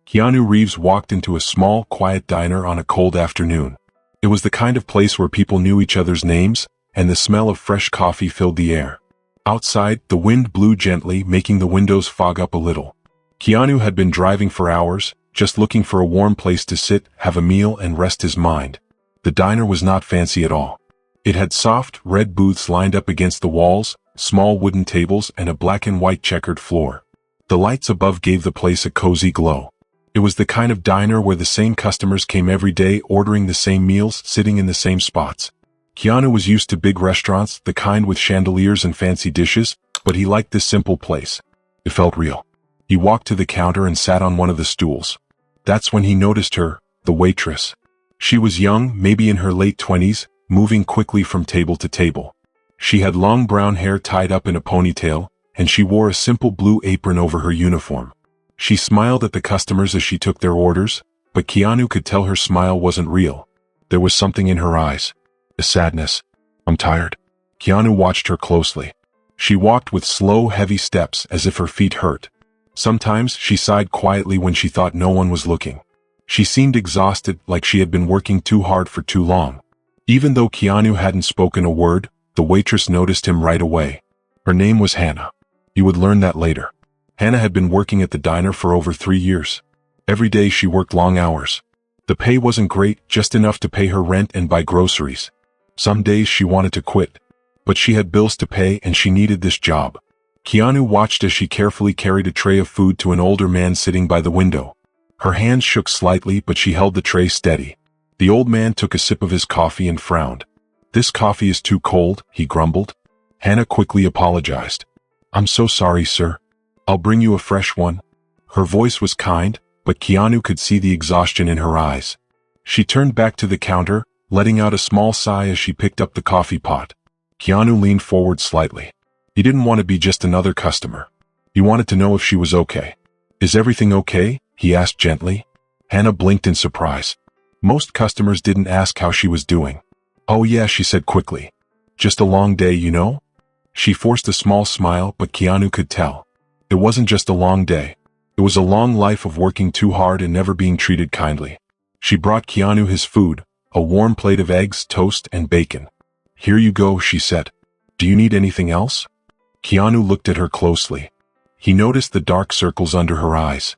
Keanu Reeves walked into a small, quiet diner on a cold afternoon. It was the kind of place where people knew each other's names, and the smell of fresh coffee filled the air. Outside, the wind blew gently, making the windows fog up a little. Keanu had been driving for hours, just looking for a warm place to sit, have a meal, and rest his mind. The diner was not fancy at all. It had soft, red booths lined up against the walls, small wooden tables, and a black and white checkered floor. The lights above gave the place a cozy glow. It was the kind of diner where the same customers came every day, ordering the same meals, sitting in the same spots. Keanu was used to big restaurants, the kind with chandeliers and fancy dishes, but he liked this simple place. It felt real. He walked to the counter and sat on one of the stools. That's when he noticed her, the waitress. She was young, maybe in her late 20s, moving quickly from table to table. She had long brown hair tied up in a ponytail, and she wore a simple blue apron over her uniform. She smiled at the customers as she took their orders, but Keanu could tell her smile wasn't real. There was something in her eyes. A sadness. "I'm tired." Keanu watched her closely. She walked with slow, heavy steps as if her feet hurt. Sometimes she sighed quietly when she thought no one was looking. She seemed exhausted, like she had been working too hard for too long. Even though Keanu hadn't spoken a word, the waitress noticed him right away. Her name was Hannah. You would learn that later. Hannah had been working at the diner for over 3 years. Every day she worked long hours. The pay wasn't great, just enough to pay her rent and buy groceries. Some days she wanted to quit. But she had bills to pay and she needed this job. Keanu watched as she carefully carried a tray of food to an older man sitting by the window. Her hands shook slightly, but she held the tray steady. The old man took a sip of his coffee and frowned. "This coffee is too cold," he grumbled. Hannah quickly apologized. "I'm so sorry, sir. I'll bring you a fresh one." Her voice was kind, but Keanu could see the exhaustion in her eyes. She turned back to the counter, letting out a small sigh as she picked up the coffee pot. Keanu leaned forward slightly. He didn't want to be just another customer. He wanted to know if she was okay. "Is everything okay?" he asked gently. Hannah blinked in surprise. Most customers didn't ask how she was doing. "Oh yeah," she said quickly. "Just a long day, you know?" She forced a small smile, but Keanu could tell. It wasn't just a long day. It was a long life of working too hard and never being treated kindly. She brought Keanu his food, a warm plate of eggs, toast, and bacon. "Here you go," she said. "Do you need anything else?" Keanu looked at her closely. He noticed the dark circles under her eyes.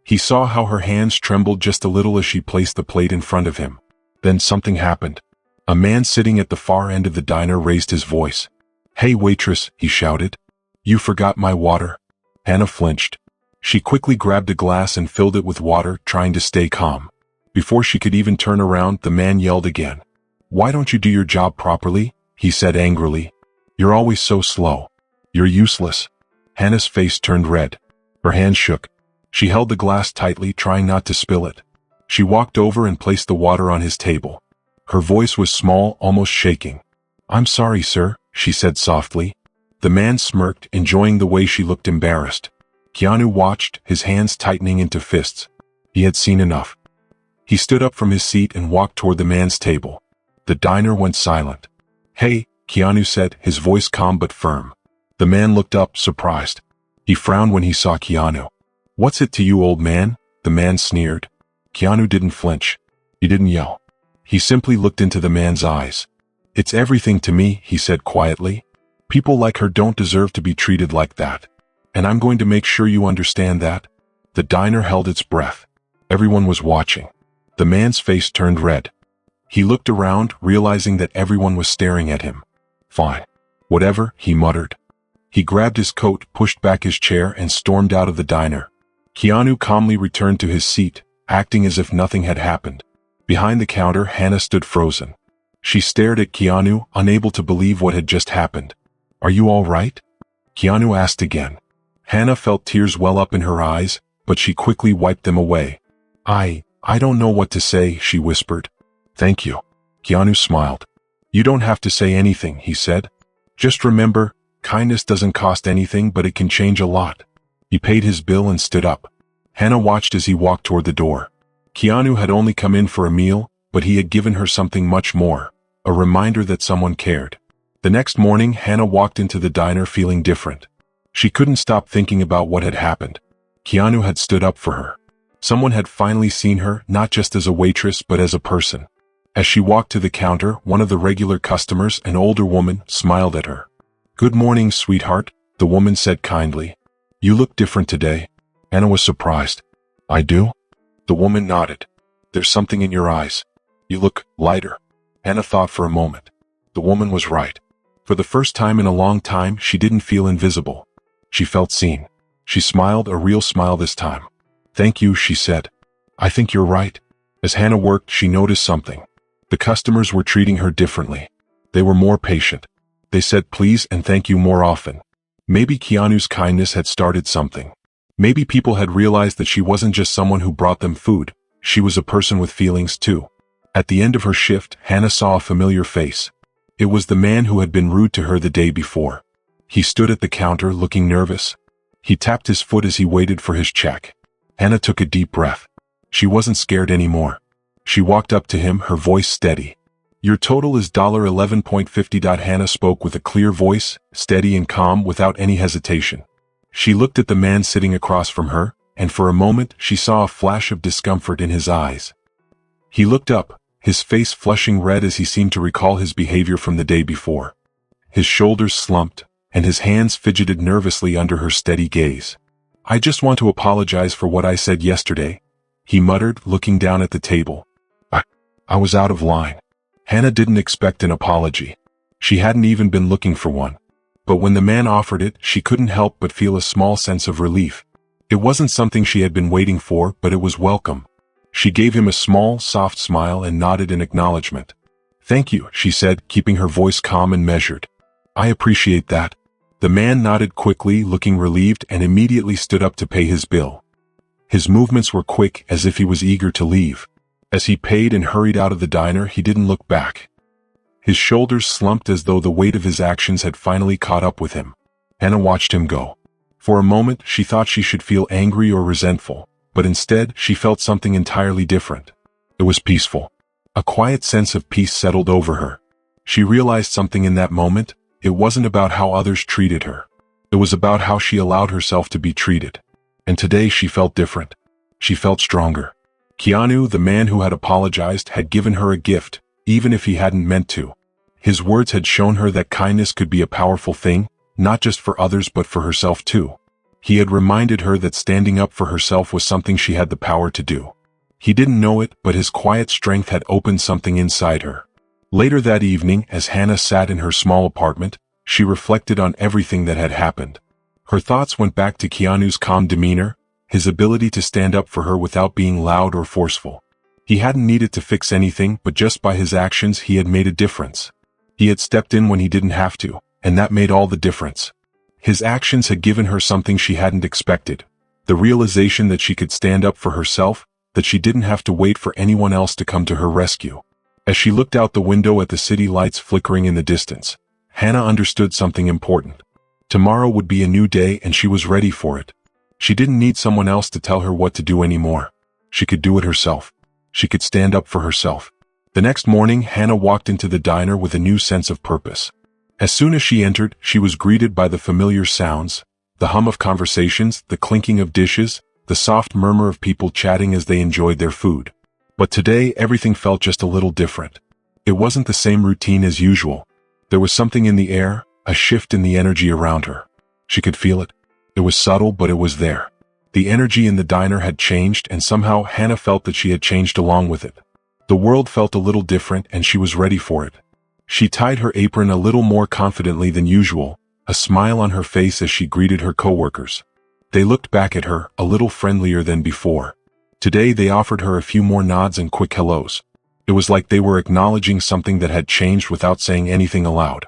He saw how her hands trembled just a little as she placed the plate in front of him. Then something happened. A man sitting at the far end of the diner raised his voice. "Hey waitress," he shouted. "You forgot my water." Hannah flinched. She quickly grabbed a glass and filled it with water, trying to stay calm. Before she could even turn around, the man yelled again. "Why don't you do your job properly?" he said angrily. "You're always so slow. You're useless." Hannah's face turned red. Her hands shook. She held the glass tightly, trying not to spill it. She walked over and placed the water on his table. Her voice was small, almost shaking. "I'm sorry, sir," she said softly. The man smirked, enjoying the way she looked embarrassed. Keanu watched, his hands tightening into fists. He had seen enough. He stood up from his seat and walked toward the man's table. The diner went silent. "Hey," Keanu said, his voice calm but firm. The man looked up, surprised. He frowned when he saw Keanu. "What's it to you, old man?" the man sneered. Keanu didn't flinch. He didn't yell. He simply looked into the man's eyes. "It's everything to me," he said quietly. "People like her don't deserve to be treated like that. And I'm going to make sure you understand that." The diner held its breath. Everyone was watching. The man's face turned red. He looked around, realizing that everyone was staring at him. "Fine. Whatever," he muttered. He grabbed his coat, pushed back his chair, and stormed out of the diner. Keanu calmly returned to his seat, acting as if nothing had happened. Behind the counter, Hannah stood frozen. She stared at Keanu, unable to believe what had just happened. "Are you all right?" Keanu asked again. Hannah felt tears well up in her eyes, but she quickly wiped them away. I don't know what to say," she whispered. "Thank you." Keanu smiled. "You don't have to say anything," he said. "Just remember, kindness doesn't cost anything, but it can change a lot." He paid his bill and stood up. Hannah watched as he walked toward the door. Keanu had only come in for a meal, but he had given her something much more, a reminder that someone cared. The next morning, Hannah walked into the diner feeling different. She couldn't stop thinking about what had happened. Keanu had stood up for her. Someone had finally seen her, not just as a waitress but as a person. As she walked to the counter, one of the regular customers, an older woman, smiled at her. "Good morning, sweetheart," the woman said kindly. "You look different today." Hannah was surprised. "I do?" The woman nodded. "There's something in your eyes. You look lighter." Hannah thought for a moment. The woman was right. For the first time in a long time, she didn't feel invisible. She felt seen. She smiled, a real smile this time. "Thank you," she said. "I think you're right." As Hannah worked, she noticed something. The customers were treating her differently. They were more patient. They said please and thank you more often. Maybe Keanu's kindness had started something. Maybe people had realized that she wasn't just someone who brought them food. She was a person with feelings too. At the end of her shift, Hannah saw a familiar face. It was the man who had been rude to her the day before. He stood at the counter looking nervous. He tapped his foot as he waited for his check. Hannah took a deep breath. She wasn't scared anymore. She walked up to him, her voice steady. "Your total is $11.50." Hannah spoke with a clear voice, steady and calm, without any hesitation. She looked at the man sitting across from her, and for a moment she saw a flash of discomfort in his eyes. He looked up, his face flushing red as he seemed to recall his behavior from the day before. His shoulders slumped, and his hands fidgeted nervously under her steady gaze. "I just want to apologize for what I said yesterday," he muttered, looking down at the table. I was out of line." Hannah didn't expect an apology. She hadn't even been looking for one. But when the man offered it, she couldn't help but feel a small sense of relief. It wasn't something she had been waiting for, but it was welcome. She gave him a small, soft smile and nodded in acknowledgement. "Thank you," she said, keeping her voice calm and measured. "I appreciate that." The man nodded quickly, looking relieved, and immediately stood up to pay his bill. His movements were quick, as if he was eager to leave. As he paid and hurried out of the diner, he didn't look back. His shoulders slumped as though the weight of his actions had finally caught up with him. Hannah watched him go. For a moment, she thought she should feel angry or resentful, but instead, she felt something entirely different. It was peaceful. A quiet sense of peace settled over her. She realized something in that moment. It wasn't about how others treated her. It was about how she allowed herself to be treated. And today she felt different. She felt stronger. Keanu, the man who had apologized, had given her a gift, even if he hadn't meant to. His words had shown her that kindness could be a powerful thing, not just for others but for herself too. He had reminded her that standing up for herself was something she had the power to do. He didn't know it, but his quiet strength had opened something inside her. Later that evening, as Hannah sat in her small apartment, she reflected on everything that had happened. Her thoughts went back to Keanu's calm demeanor, his ability to stand up for her without being loud or forceful. He hadn't needed to fix anything, but just by his actions he had made a difference. He had stepped in when he didn't have to, and that made all the difference. His actions had given her something she hadn't expected. The realization that she could stand up for herself, that she didn't have to wait for anyone else to come to her rescue. As she looked out the window at the city lights flickering in the distance, Hannah understood something important. Tomorrow would be a new day and she was ready for it. She didn't need someone else to tell her what to do anymore. She could do it herself. She could stand up for herself. The next morning, Hannah walked into the diner with a new sense of purpose. As soon as she entered, she was greeted by the familiar sounds, the hum of conversations, the clinking of dishes, the soft murmur of people chatting as they enjoyed their food. But today, everything felt just a little different. It wasn't the same routine as usual. There was something in the air, a shift in the energy around her. She could feel it. It was subtle, but it was there. The energy in the diner had changed, and somehow Hannah felt that she had changed along with it. The world felt a little different, and she was ready for it. She tied her apron a little more confidently than usual, a smile on her face as she greeted her coworkers. They looked back at her, a little friendlier than before. Today they offered her a few more nods and quick hellos. It was like they were acknowledging something that had changed without saying anything aloud.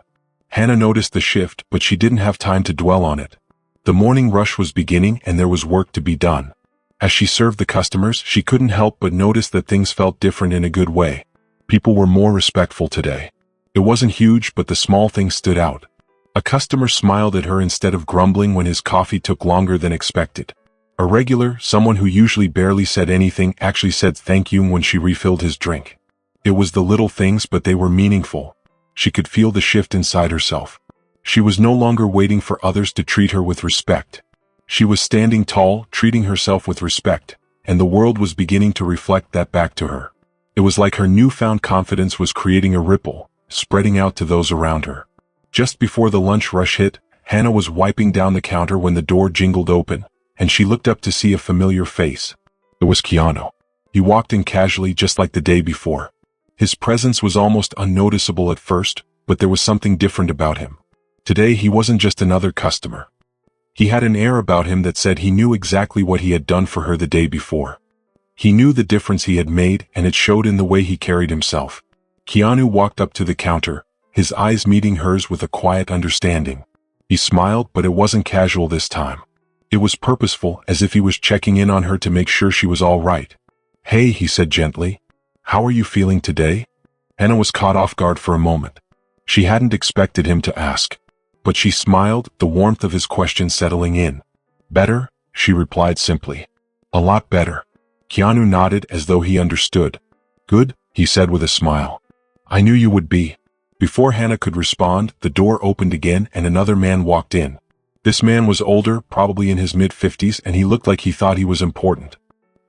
Hannah noticed the shift, but she didn't have time to dwell on it. The morning rush was beginning and there was work to be done. As she served the customers, she couldn't help but notice that things felt different in a good way. People were more respectful today. It wasn't huge, but the small things stood out. A customer smiled at her instead of grumbling when his coffee took longer than expected. A regular, someone who usually barely said anything, actually said thank you when she refilled his drink. It was the little things, but they were meaningful. She could feel the shift inside herself. She was no longer waiting for others to treat her with respect. She was standing tall, treating herself with respect, and the world was beginning to reflect that back to her. It was like her newfound confidence was creating a ripple, spreading out to those around her. Just before the lunch rush hit, Hannah was wiping down the counter when the door jingled open, and she looked up to see a familiar face. It was Keanu. He walked in casually just like the day before. His presence was almost unnoticeable at first, but there was something different about him. Today he wasn't just another customer. He had an air about him that said he knew exactly what he had done for her the day before. He knew the difference he had made, and it showed in the way he carried himself. Keanu walked up to the counter, his eyes meeting hers with a quiet understanding. He smiled, but it wasn't casual this time. It was purposeful, as if he was checking in on her to make sure she was all right. "Hey," he said gently. "How are you feeling today?" Hannah was caught off guard for a moment. She hadn't expected him to ask. But she smiled, the warmth of his question settling in. "Better," she replied simply. "A lot better." Keanu nodded as though he understood. "Good," he said with a smile. "I knew you would be." Before Hannah could respond, the door opened again and another man walked in. This man was older, probably in his mid-50s, and he looked like he thought he was important.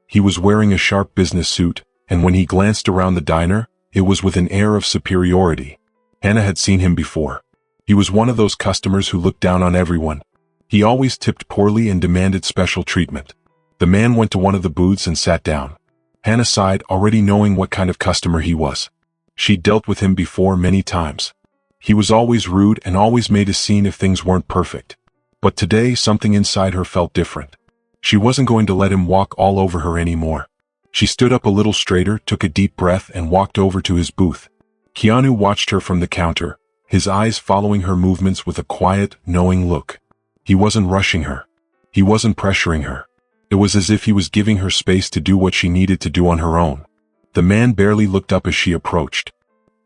He was wearing a sharp business suit, and when he glanced around the diner, it was with an air of superiority. Hannah had seen him before. He was one of those customers who looked down on everyone. He always tipped poorly and demanded special treatment. The man went to one of the booths and sat down. Hannah sighed, already knowing what kind of customer he was. She'd dealt with him before many times. He was always rude and always made a scene if things weren't perfect. But today, something inside her felt different. She wasn't going to let him walk all over her anymore. She stood up a little straighter, took a deep breath, and walked over to his booth. Keanu watched her from the counter, his eyes following her movements with a quiet, knowing look. He wasn't rushing her. He wasn't pressuring her. It was as if he was giving her space to do what she needed to do on her own. The man barely looked up as she approached.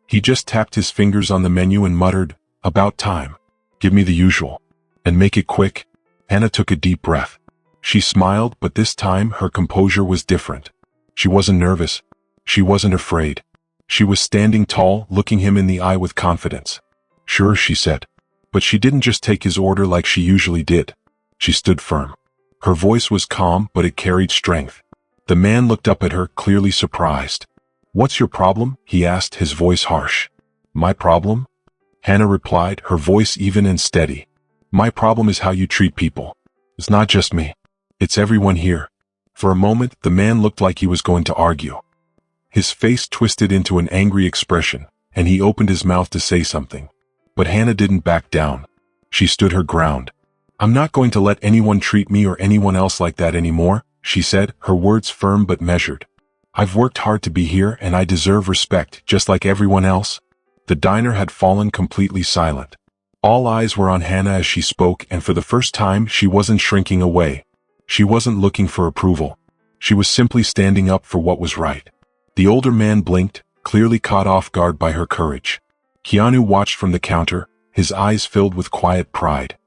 He just tapped his fingers on the menu and muttered, "About time. Give me the usual. And make it quick." Hannah took a deep breath. She smiled, but this time her composure was different. She wasn't nervous. She wasn't afraid. She was standing tall, looking him in the eye with confidence. "Sure," she said. But she didn't just take his order like she usually did. She stood firm. Her voice was calm, but it carried strength. The man looked up at her, clearly surprised. "What's your problem?" he asked, his voice harsh. "My problem?" Hannah replied, her voice even and steady. "My problem is how you treat people. It's not just me. It's everyone here." For a moment, the man looked like he was going to argue. His face twisted into an angry expression, and he opened his mouth to say something. But Hannah didn't back down. She stood her ground. "I'm not going to let anyone treat me or anyone else like that anymore," she said, her words firm but measured. "I've worked hard to be here and I deserve respect, just like everyone else." The diner had fallen completely silent. All eyes were on Hannah as she spoke, and for the first time she wasn't shrinking away. She wasn't looking for approval. She was simply standing up for what was right. The older man blinked, clearly caught off guard by her courage. Keanu watched from the counter, his eyes filled with quiet pride.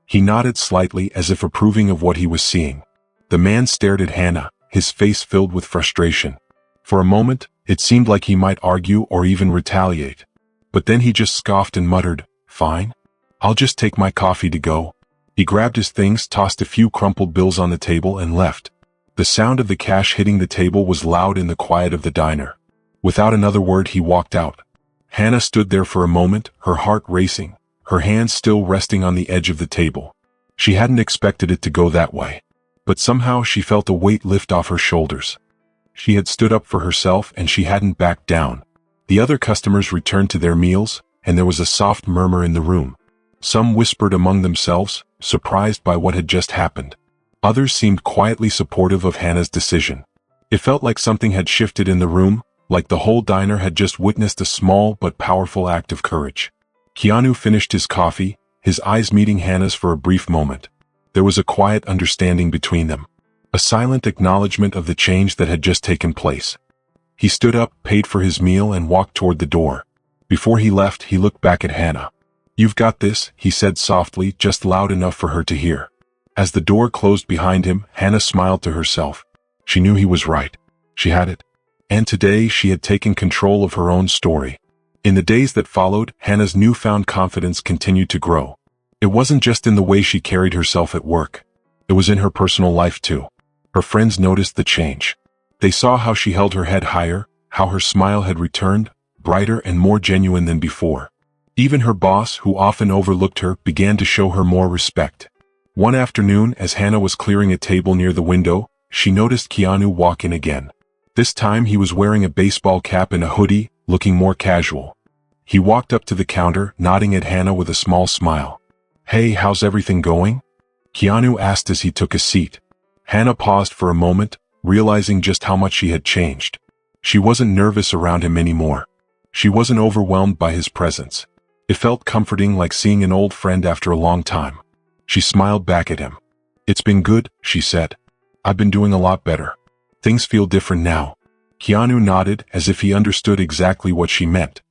He nodded slightly as if approving of what he was seeing. The man stared at Hannah, his face filled with frustration. For a moment, it seemed like he might argue or even retaliate. But then he just scoffed and muttered, "Fine. I'll just take my coffee to go." He grabbed his things, tossed a few crumpled bills on the table, and left. The sound of the cash hitting the table was loud in the quiet of the diner. Without another word, he walked out. Hannah stood there for a moment, her heart racing, her hands still resting on the edge of the table. She hadn't expected it to go that way. But somehow she felt a weight lift off her shoulders. She had stood up for herself and she hadn't backed down. The other customers returned to their meals, and there was a soft murmur in the room. Some whispered among themselves, surprised by what had just happened. Others seemed quietly supportive of Hannah's decision. It felt like something had shifted in the room, like the whole diner had just witnessed a small but powerful act of courage. Keanu finished his coffee, his eyes meeting Hannah's for a brief moment. There was a quiet understanding between them. A silent acknowledgement of the change that had just taken place. He stood up, paid for his meal, and walked toward the door. Before he left, he looked back at Hannah. "You've got this," he said softly, just loud enough for her to hear. As the door closed behind him, Hannah smiled to herself. She knew he was right. She had it. And today she had taken control of her own story. In the days that followed, Hannah's newfound confidence continued to grow. It wasn't just in the way she carried herself at work. It was in her personal life too. Her friends noticed the change. They saw how she held her head higher, how her smile had returned, brighter and more genuine than before. Even her boss, who often overlooked her, began to show her more respect. One afternoon, as Hannah was clearing a table near the window, she noticed Keanu walk in again. This time he was wearing a baseball cap and a hoodie, looking more casual. He walked up to the counter, nodding at Hannah with a small smile. "Hey, how's everything going?" Keanu asked as he took a seat. Hannah paused for a moment, realizing just how much she had changed. She wasn't nervous around him anymore. She wasn't overwhelmed by his presence. It felt comforting, like seeing an old friend after a long time. She smiled back at him. "It's been good," she said. "I've been doing a lot better. Things feel different now." Keanu nodded as if he understood exactly what she meant.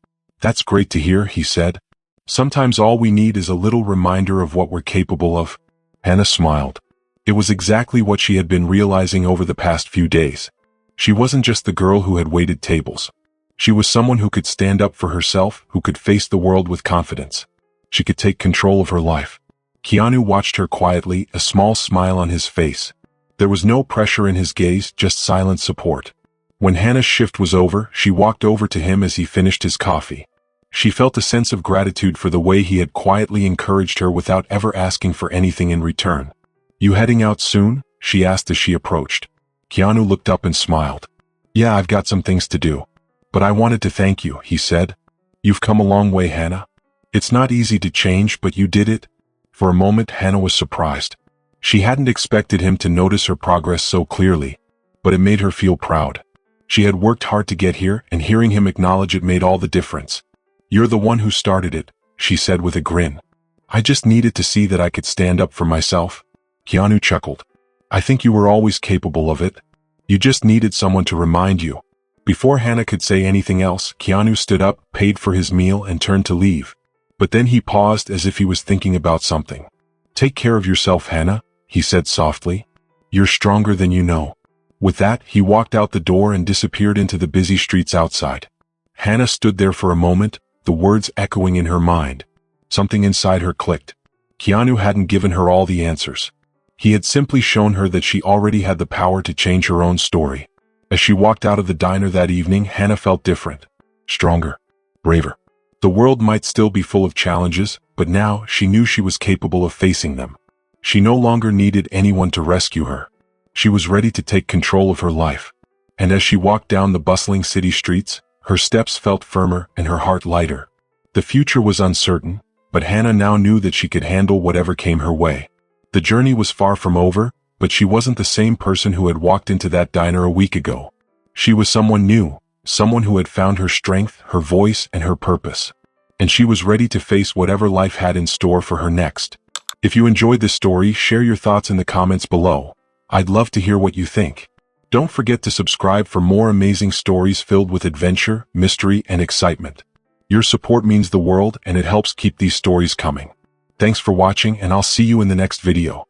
"That's great to hear," he said. "Sometimes all we need is a little reminder of what we're capable of." Hannah smiled. It was exactly what she had been realizing over the past few days. She wasn't just the girl who had waited tables. She was someone who could stand up for herself, who could face the world with confidence. She could take control of her life. Keanu watched her quietly, a small smile on his face. There was no pressure in his gaze, just silent support. When Hannah's shift was over, she walked over to him as he finished his coffee. She felt a sense of gratitude for the way he had quietly encouraged her without ever asking for anything in return. "You heading out soon?" she asked as she approached. Keanu looked up and smiled. "Yeah, I've got some things to do. But I wanted to thank you," he said. "You've come a long way, Hannah. It's not easy to change, but you did it." For a moment, Hannah was surprised. She hadn't expected him to notice her progress so clearly, but it made her feel proud. She had worked hard to get here, and hearing him acknowledge it made all the difference. "You're the one who started it," she said with a grin. "I just needed to see that I could stand up for myself." Keanu chuckled. "I think you were always capable of it. You just needed someone to remind you." Before Hannah could say anything else, Keanu stood up, paid for his meal, and turned to leave. But then he paused as if he was thinking about something. "Take care of yourself, Hannah," he said softly. "You're stronger than you know." With that, he walked out the door and disappeared into the busy streets outside. Hannah stood there for a moment, the words echoing in her mind. Something inside her clicked. Keanu hadn't given her all the answers. He had simply shown her that she already had the power to change her own story. As she walked out of the diner that evening, Hannah felt different. Stronger. Braver. The world might still be full of challenges, but now she knew she was capable of facing them. She no longer needed anyone to rescue her. She was ready to take control of her life. And as she walked down the bustling city streets, her steps felt firmer and her heart lighter. The future was uncertain, but Hannah now knew that she could handle whatever came her way. The journey was far from over, but she wasn't the same person who had walked into that diner a week ago. She was someone new, someone who had found her strength, her voice, and her purpose. And she was ready to face whatever life had in store for her next. If you enjoyed this story, share your thoughts in the comments below. I'd love to hear what you think. Don't forget to subscribe for more amazing stories filled with adventure, mystery, and excitement. Your support means the world, and it helps keep these stories coming. Thanks for watching, and I'll see you in the next video.